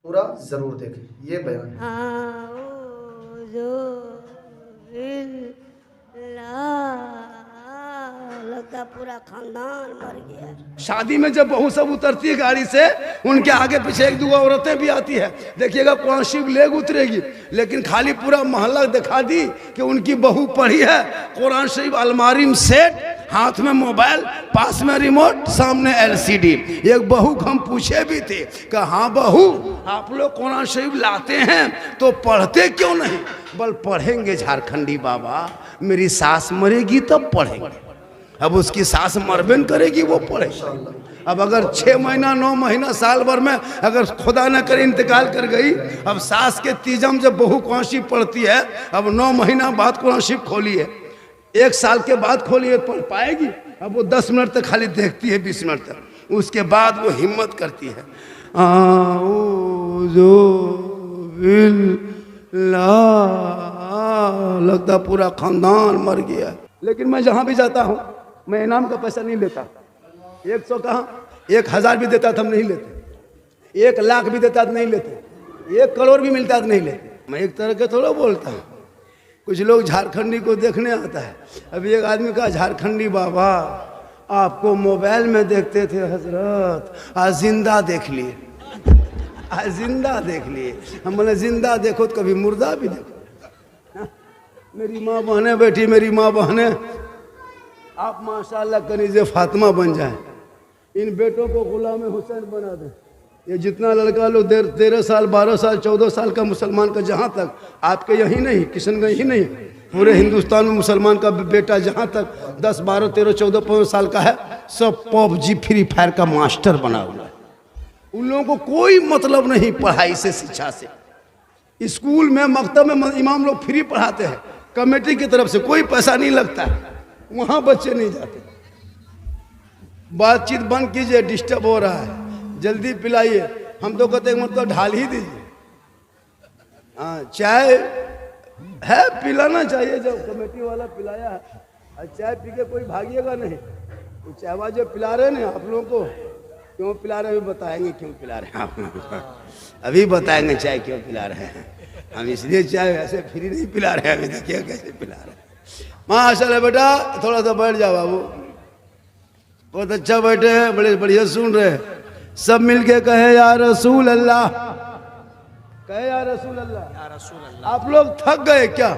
पूरा जरूर देखें, ये बयान है। लगता पूरा खानदान मर गया। शादी में जब बहू सब उतरती है गाड़ी से, उनके आगे पीछे एक दो औरतें भी आती है, देखिएगा कुरान शरीफ लेग उतरेगी, लेकिन खाली पूरा मोहल्ला दिखा दी कि उनकी बहू पढ़ी है कुरान शरीफ, अलमारी में सेट, हाथ में मोबाइल, पास में रिमोट, सामने एलसीडी। एक बहू को हम पूछे भी थे कि हाँ बहू, आप लोग कुरान शरीफ लाते हैं तो पढ़ते क्यों नहीं? बल पढ़ेंगे झारखंडी बाबा, मेरी सास मरेगी तब पढ़ेंगे। अब उसकी सास मरबेन करेगी, वो पढ़ेगी। अब अगर 6 महीना 9 महीना साल भर में अगर खुदा न करे इंतकाल कर गई, अब सास के तीजम जब बहू कुरान शरीफ पढ़ती है, अब 9 महीना बाद कुरान शरीफ खोली है, 1 साल के बाद खोली है, पढ़ पाएगी? अब वो 10 मिनट तक खाली देखती है, 20 मिनट तक, उसके बाद वो हिम्मत करती है, लगता पूरा खानदान मर गया। लेकिन मैं जहाँ भी जाता हूँ मैं इनाम का पैसा नहीं लेता। 100 कहाँ, 1000 भी देता तो हम नहीं लेते, 1 लाख भी देता तो नहीं लेते, 1 करोड़ भी मिलता तो नहीं लेते। मैं एक तरह के थोड़ा बोलता हूँ। कुछ लोग झारखंडी को देखने आता है। अभी एक आदमी कहा, झारखंडी बाबा आपको मोबाइल में देखते थे हजरत, आज जिंदा देख लिए, आज जिंदा देख लिए। हम बोले जिंदा देखो तो कभी मुर्दा भी देखो। मेरी माँ बहनें बैठी, मेरी माँ बहनें, आप माशाल्लाह कनीज़े फातिमा बन जाएं, इन बेटों को गुलाम हुसैन बना दें। ये जितना लड़का लोग 13 साल 12 साल 14 साल का मुसलमान का, जहाँ तक आपके यही नहीं, किशनगंज ही नहीं, पूरे हिंदुस्तान में मुसलमान का बेटा जहाँ तक 10 12 13 14 15 साल का है, सब पबजी फ्री फायर का मास्टर बना हुआ है। उन लोगों को कोई मतलब नहीं पढ़ाई से, शिक्षा से। स्कूल में मकतब में इमाम लोग फ्री पढ़ाते हैं, कमेटी की तरफ से कोई पैसा नहीं लगता है, वहाँ बच्चे नहीं जाते। बातचीत बंद कीजिए, डिस्टर्ब हो रहा है, जल्दी पिलाइए। हम तो कहते हैं मतलब ढाल ही दीजिए। हाँ, चाय है, पिलाना चाहिए। जब कमेटी वाला पिलाया है, और चाय पी के कोई भागिएगा नहीं। तो चाय वाला जो पिला रहे हैं आप लोगों को, क्यों पिला रहे हैं अभी बताएंगे, क्यों पिला रहे हैं आप लोगों को अभी बताएंगे चाय क्यों पिला रहे हैं। हम इसलिए चाय ऐसे फ्री नहीं पिला रहे हैं, अभी देखिए कैसे पिला रहे हैं। माशाल्लाह बेटा, थोड़ा सा बैठ जाओ बाबू, बहुत अच्छा बैठे हैं, बड़े बढ़िया सुन रहे हैं। सब मिलके कहे या रसूल अल्लाह, कहे या रसूल अल्लाह, या रसूल अल्लाह। आप लोग थक गए क्या?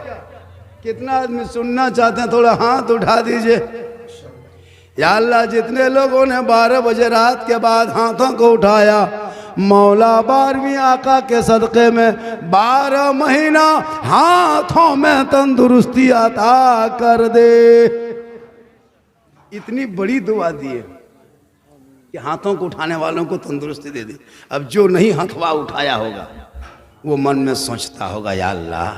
कितना आदमी सुनना चाहते हैं? थोड़ा हाथ उठा दीजिए। या अल्लाह, जितने लोगों ने 12 बजे रात के बाद हाथों को उठाया, मौला 12वीं आका के सदक़े में 12 महीना हाथों में तंदुरुस्ती अता कर दे। इतनी बड़ी दुआ दी है कि हाथों को उठाने वालों को तंदुरुस्ती दे दे। अब जो नहीं हथवा उठाया होगा वो मन में सोचता होगा, या अल्लाह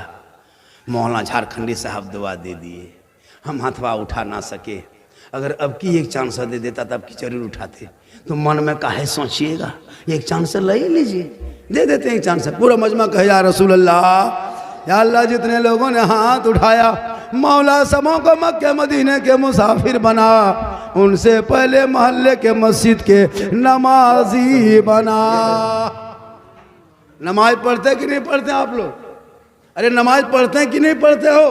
मौलाना झारखंडी साहब दुआ दे दिए, हम हथवा उठा ना सके, अगर अब की एक चांस दे देता तब की जरूर उठाते। तो मन में काहे सोचिएगा, एक चांस ले लीजिए, दे देते हैं एक चांस। पूरा मजमा कहे या रसूल अल्लाह, या अल्लाह, जितने लोगों ने हाथ उठाया, मौला सबों को मक्के मदीने के मुसाफिर बना, उनसे पहले मोहल्ले के मस्जिद के नमाजी बना। नमाज पढ़ते कि नहीं पढ़ते आप लोग? अरे नमाज पढ़ते हैं कि नहीं पढ़ते हो?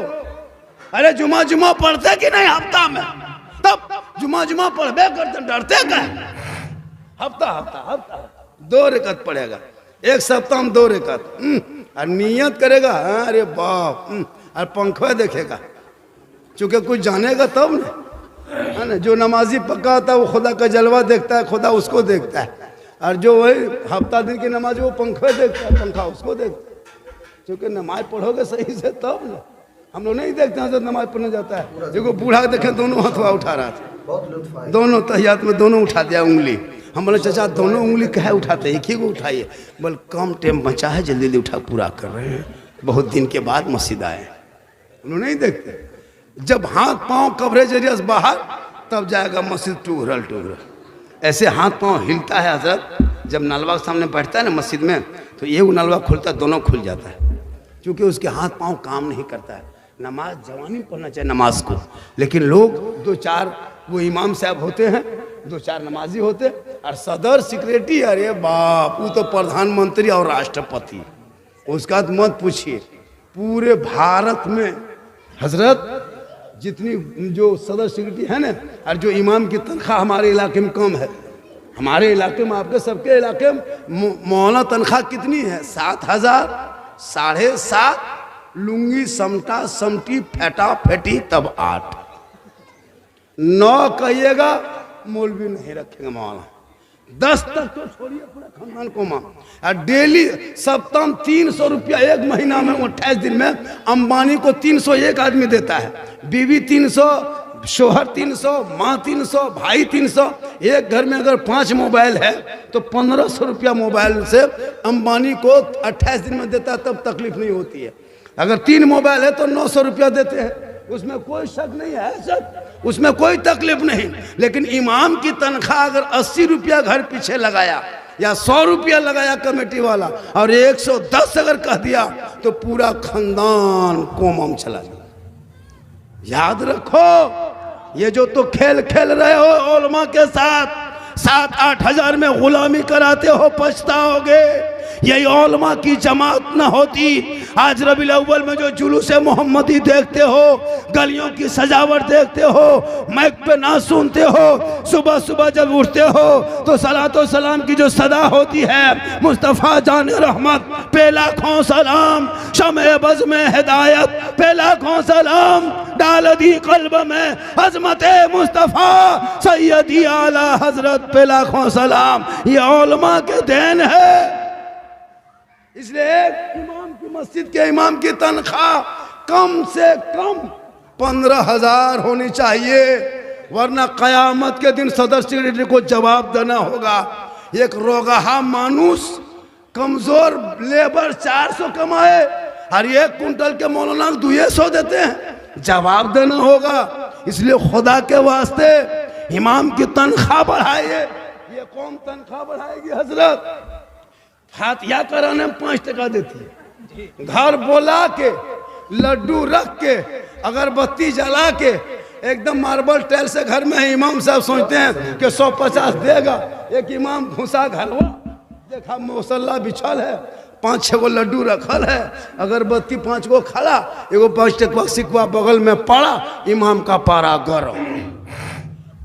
अरे जुमा जुमा पढ़ते कि नहीं हफ्ता में? तब जुमा जुमा पढ़बे करते, डरते क्या? हफ्ता हफ्ता हफ्ता 2 रकात पढ़ेगा, एक सप्ताह में 2 रकात, और नियत करेगा, अरे बाप, और पंखा देखेगा, चूंकि कुछ जानेगा तब ना, है ना। जो नमाजी पक्का होता है वो खुदा का जलवा देखता है, खुदा उसको देखता है, और जो वही हफ्ता दिन की नमाज वो पंखा देखता है, पंखा उसको देखता है। क्योंकि नमाज पढ़ोगे सही से तब ना। हम लोग नहीं देखते हैं जब नमाज पढ़ने जाता है, देखो बूढ़ा देखे दोनों हथवा उठा रहा था, दोनों तहियात में दोनों उठा दिया उंगली। हम बोले चाचा दोनों उंगली कहे उठाते, एक ही को उठाइए। बोल कम टाइम बचा है, जल्दी जल्दी उठा, पूरा कर रहे हैं, बहुत दिन के बाद मस्जिद आए। हम लोग नहीं देखते, जब हाथ पाँव कवरेज एरिया से बाहर, तब जाएगा मस्जिद टूरल टूरल। ऐसे हाथ पाँव हिलता है हजरत, जब नलवा के सामने बैठता है ना मस्जिद में, तो ये नलवा खुलता है, दोनों खुल जाता है, क्योंकि उसके हाथ पाँव काम नहीं करता है। नमाज जवानी पढ़ना चाहिए नमाज को, लेकिन लोग 2-4 वो इमाम साहब होते हैं, 2-4 नमाजी होते, और सदर सेक्रेटरी, अरे बाप, वो तो प्रधानमंत्री और राष्ट्रपति। उसका तो मत पूछिए, पूरे भारत में हजरत जितनी जो सदर सेक्रेटरी है ना, और जो इमाम की तनख्वाह हमारे इलाके में कम है। हमारे इलाके में, आपके सबके इलाके में मौलाना तनख्वाह कितनी है? 7,000, 7,500, लुंगी समटा समटी फेटा फेटी तब 8, 9 कहिएगा मौलवी नहीं रखेंगे मौलाना, 10 तक तो छोड़िए, पूरा खानदान को मां। और डेली सप्ताह 300 रुपया, एक महीना में 28 दिन में अंबानी को 300 एक आदमी देता है, बीवी 300, शोहर 300, माँ 300, भाई 300। एक घर में अगर 5 मोबाइल है तो 1500 रुपया मोबाइल से अंबानी को 28 दिन में देता है, तब तकलीफ नहीं होती है। अगर 3 मोबाइल है तो 900 रुपया देते हैं, उसमें कोई शक नहीं है सर, उसमें कोई तकलीफ नहीं। लेकिन इमाम की तनख्वाह अगर 80 रुपया घर पीछे लगाया या 100 रुपया लगाया कमेटी वाला, और 110 अगर कह दिया तो पूरा खानदान कोमम चला जाए। याद रखो, ये जो तो खेल खेल रहे हो उलमा के साथ, 7-8 हजार में गुलामी कराते हो, पछताओगे। यही उलमा की जमात न होती, आज रबीउल अव्वल में जो जुलूस मोहम्मदी देखते हो, गलियों की सजावट देखते हो, माइक पे ना सुनते हो, सुबह सुबह जब उठते हो तो सलातो सलाम की जो सदा होती है, मुस्तफ़ा जान रहमत पे लाखों सलाम, शमे बज़ में हिदायत पे लाखों सलाम, डाल दी कल्ब में अज़मत मुस्तफ़ा सैयदी आला हजरत पे लाखों सलाम। ये उलमा के देन है। इसलिए इमाम की मस्जिद के इमाम की तनख्वाह कम से कम 15,000 होनी चाहिए, वरना कयामत के दिन सदर सेक्रेटरी को जवाब देना होगा। एक रोगाहा मानुस, कमजोर लेबर 400 कमाए और 1 कुंटल के मौलाना 200 देते हैं, जवाब देना होगा। इसलिए खुदा के वास्ते इमाम की तनख्वाह बढ़ाइए। ये कौन तनख्वाह बढ़ाएगी हजरत? फातिहा कराने में 5 टका देती है, घर बोला के, लड्डू रख के, अगरबत्ती जला के, एकदम मार्बल टाइल से घर में है। इमाम साहब सोचते हैं कि 150 देगा। एक इमाम घुसा घरवा, देखा मौसल्ला बिछल है, 5-6 गो लड्डू रखल है, अगरबत्ती 5 गो खड़ा, एगो 5 टका सिक्का बगल में पड़ा, इमाम का पारा गरम।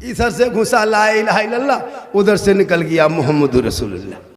इधर से घुसा ला इलाहा इल्लल्लाह, उधर से निकल गया मोहम्मद रसूलुल्लाह।